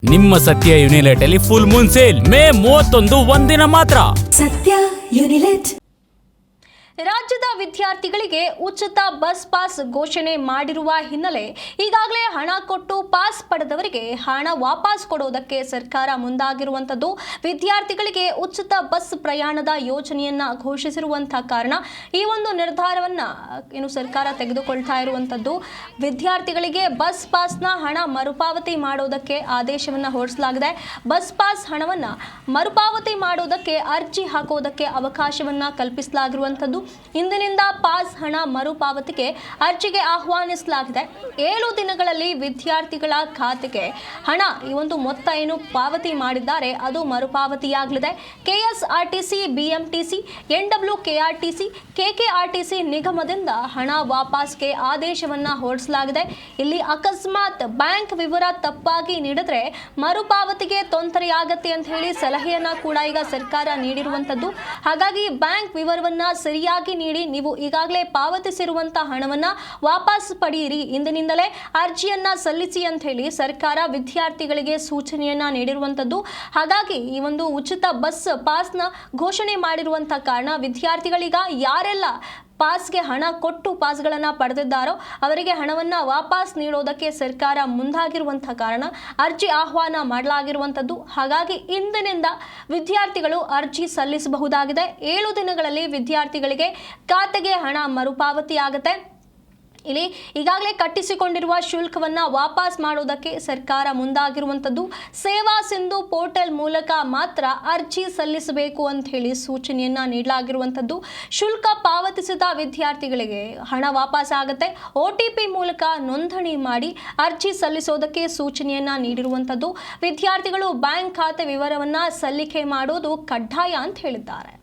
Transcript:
ನಿಮ್ಮ ಸತ್ಯ ಯುನಿಲೆಟ್ ಅಲ್ಲಿ ಫುಲ್ ಮೂನ್ ಸೇಲ್ ಮೇ 31 ಒಂದಿನ ಮಾತ್ರ. ಸತ್ಯ ಯುನಿಲೆಟ್. ರಾಜ್ಯದ ವಿದ್ಯಾರ್ಥಿಗಳಿಗೆ ಉಚಿತ ಬಸ್ ಪಾಸ್ ಘೋಷಣೆ ಮಾಡಿರುವ ಹಿನ್ನೆಲೆ ಈಗಾಗಲೇ ಹಣ ಕೊಟ್ಟು ಪಾಸ್ ಪಡೆದವರಿಗೆ ಹಣ ವಾಪಸ್ ಕೊಡೋದಕ್ಕೆ ಸರ್ಕಾರ ಮುಂದಾಗಿರುವಂಥದ್ದು. ವಿದ್ಯಾರ್ಥಿಗಳಿಗೆ ಉಚಿತ ಬಸ್ ಪ್ರಯಾಣದ ಯೋಜನೆಯನ್ನ ಘೋಷಿಸಿರುವಂತಹ ಕಾರಣ ಈ ಒಂದು ನಿರ್ಧಾರವನ್ನ ಸರ್ಕಾರ ತೆಗೆದುಕೊಳ್ತಾ ಇರುವಂಥದ್ದು. ವಿದ್ಯಾರ್ಥಿಗಳಿಗೆ ಬಸ್ ಪಾಸ್ನ ಹಣ ಮರುಪಾವತಿ ಮಾಡೋದಕ್ಕೆ ಆದೇಶವನ್ನ ಹೊರಡಿಸಲಾಗಿದೆ. ಬಸ್ ಪಾಸ್ ಹಣವನ್ನ ಮರುಪಾವತಿ ಮಾಡೋದಕ್ಕೆ ಅರ್ಜಿ ಹಾಕೋದಕ್ಕೆ ಅವಕಾಶವನ್ನ ಕಲ್ಪಿಸಲಾಗಿರುವಂಥದ್ದು. ಇಂದಿನಿಂದ ಪಾಸ್ ಹಣ ಮರುಪಾವತಿಗೆ ಅರ್ಜಿಗೆ ಆಹ್ವಾನಿಸಲಾಗಿದೆ. 7 ದಿನಗಳಲ್ಲಿ ವಿದ್ಯಾರ್ಥಿಗಳ ಖಾತೆಗೆ ಹಣ ಈ ಒಂದು ಮೊತ್ತ ಏನು ಪಾವತಿ ಮಾಡಿದ್ದಾರೆ ಅದು ಮರುಪಾವತಿಯಾಗಲಿದೆ. ಕೆಎಸ್ಆರ್ಟಿಸಿ, ಬಿಎಂಟಿಸಿ, NWKRTC, KKRTC ನಿಗಮದಿಂದ ಹಣ ವಾಪಸ್ಗೆ ಆದೇಶವನ್ನ ಹೊರಡಿಸಲಾಗಿದೆ. ಇಲ್ಲಿ ಅಕಸ್ಮಾತ್ ಬ್ಯಾಂಕ್ ವಿವರ ತಪ್ಪಾಗಿ ನೀಡಿದ್ರೆ ಮರುಪಾವತಿಗೆ ತೊಂದರೆಯಾಗತ್ತೆ ಅಂತ ಹೇಳಿ ಸಲಹೆಯನ್ನ ಕೂಡ ಈಗ ಸರ್ಕಾರ ನೀಡಿರುವಂತದ್ದು. ಹಾಗಾಗಿ ಬ್ಯಾಂಕ್ ವಿವರವನ್ನ ಸರಿಯಾಗಿ ನೀಡಿ ನೀವು ಈಗಾಗಲೇ ಪಾವತಿಸಿರುವಂತಹ ಹಣವನ್ನ ವಾಪಸ್ ಪಡೆಯಿರಿ, ಇಂದಿನಿಂದಲೇ ಅರ್ಜಿಯನ್ನ ಸಲ್ಲಿಸಿ ಅಂತ ಹೇಳಿ ಸರ್ಕಾರ ವಿದ್ಯಾರ್ಥಿಗಳಿಗೆ ಸೂಚನೆಯನ್ನ ನೀಡಿರುವಂತದ್ದು. ಹಾಗಾಗಿ ಈ ಒಂದು ಉಚಿತ ಬಸ್ ಪಾಸ್ನ ಘೋಷಣೆ ಮಾಡಿರುವಂತಹ ಕಾರಣ ವಿದ್ಯಾರ್ಥಿಗಳೀಗ ಯಾರೆಲ್ಲ ಪಾಸ್ಗೆ ಹಣ ಕೊಟ್ಟು ಪಾಸ್ಗಳನ್ನು ಪಡೆದಿದ್ದಾರೋ ಅವರಿಗೆ ಹಣವನ್ನ ವಾಪಸ್ ನೀಡೋದಕ್ಕೆ ಸರ್ಕಾರ ಮುಂದಾಗಿರುವಂತಹ ಕಾರಣ ಅರ್ಜಿ ಆಹ್ವಾನ ಮಾಡಲಾಗಿರುವಂಥದ್ದು. ಹಾಗಾಗಿ ಇಂದಿನಿಂದ ವಿದ್ಯಾರ್ಥಿಗಳು ಅರ್ಜಿ ಸಲ್ಲಿಸಬಹುದಾಗಿದೆ. 7 ದಿನಗಳಲ್ಲಿ ವಿದ್ಯಾರ್ಥಿಗಳಿಗೆ ಖಾತೆಗೆ ಹಣ ಮರುಪಾವತಿ ಆಗುತ್ತೆ. ಇಲ್ಲಿ ಈಗಾಗಲೇ ಕಟ್ಟಿಸಿಕೊಂಡಿರುವ ಶುಲ್ಕವನ್ನ ವಾಪಸ್ ಮಾಡೋದಕ್ಕೆ ಸರ್ಕಾರ ಮುಂದಾಗಿರುವಂಥದ್ದು. ಸೇವಾ ಸಿಂಧು ಪೋರ್ಟಲ್ ಮೂಲಕ ಮಾತ್ರ ಅರ್ಜಿ ಸಲ್ಲಿಸಬೇಕು ಅಂತ ಹೇಳಿ ಸೂಚನೆಯನ್ನ ನೀಡಲಾಗಿರುವಂಥದ್ದು. ಶುಲ್ಕ ಪಾವತಿಸಿದ ವಿದ್ಯಾರ್ಥಿಗಳಿಗೆ ಹಣ ವಾಪಸ್ ಆಗುತ್ತೆ. OTP ಮೂಲಕ ನೋಂದಣಿ ಮಾಡಿ ಅರ್ಜಿ ಸಲ್ಲಿಸೋದಕ್ಕೆ ಸೂಚನೆಯನ್ನ ನೀಡಿರುವಂಥದ್ದು. ವಿದ್ಯಾರ್ಥಿಗಳು ಬ್ಯಾಂಕ್ ಖಾತೆ ವಿವರವನ್ನ ಸಲ್ಲಿಕೆ ಮಾಡೋದು ಕಡ್ಡಾಯ ಅಂತ ಹೇಳಿದ್ದಾರೆ.